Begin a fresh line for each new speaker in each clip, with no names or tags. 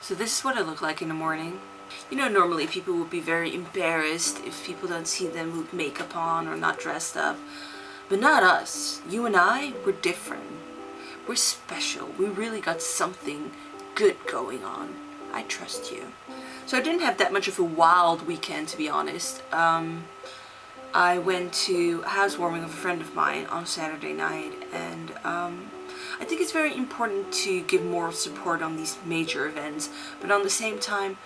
So this is what I look like in the morning. You know, normally people would be very embarrassed if people don't see them with makeup on or not dressed up. But not us. You and I, we're different. We're special. We really got something good going on. I trust you. So I didn't have that much of a wild weekend, to be honest. I went to a housewarming of a friend of mine on Saturday night, and I think it's very important to give more support on these major events, but on the same time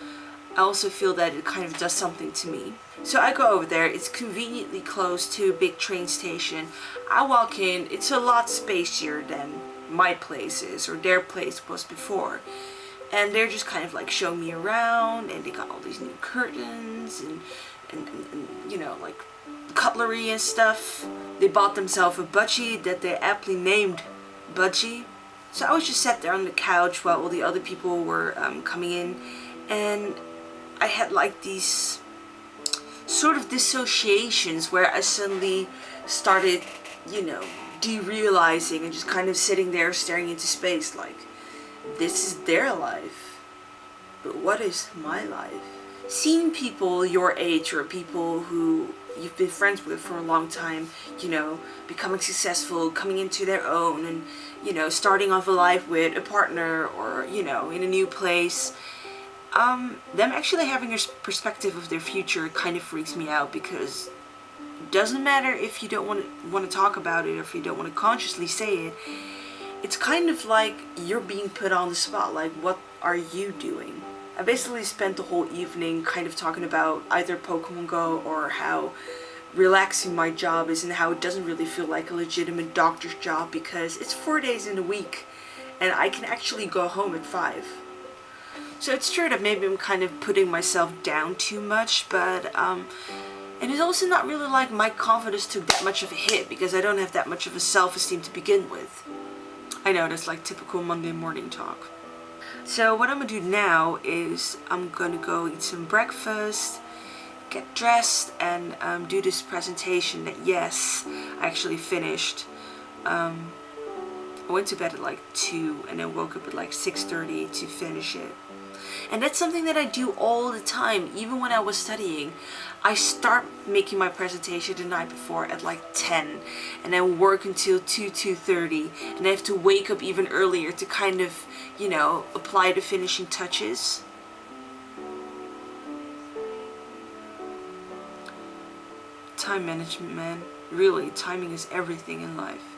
I also feel that it kind of does something to me. So I go over there. It's conveniently close to a big train station. I walk in. It's a lot spacier than my place is, or their place was before. And they're just kind of like showing me around, and they got all these new curtains and you know, like cutlery and stuff. They bought themselves a Budgie that they aptly named Budgie. So I was just sat there on the couch while all the other people were coming in, and I had like these sort of dissociations where I suddenly started, you know, derealizing and just kind of sitting there staring into space like, this is their life, but what is my life? Seeing people your age or people who you've been friends with for a long time, you know, becoming successful, coming into their own, and, you know, starting off a life with a partner or, you know, in a new place, them actually having a perspective of their future kind of freaks me out, because it doesn't matter if you don't want to talk about it or if you don't want to consciously say it. It's kind of like you're being put on the spot, like, what are you doing? I basically spent the whole evening kind of talking about either Pokemon Go or how relaxing my job is and how it doesn't really feel like a legitimate doctor's job because it's 4 days in a week and I can actually go home at 5. So it's true that maybe I'm kind of putting myself down too much, but and it's also not really like my confidence took that much of a hit because I don't have that much of a self-esteem to begin with. I know, that's like typical Monday morning talk. So what I'm gonna do now is I'm gonna go eat some breakfast, get dressed, and do this presentation that, yes, I actually finished. I went to bed at like 2 and then woke up at like 6:30 to finish it. And that's something that I do all the time. Even when I was studying, I start making my presentation the night before at like 10 and then work until 2:30, and I have to wake up even earlier to kind of, you know, apply the finishing touches. Time management, man. Really, timing is everything in life.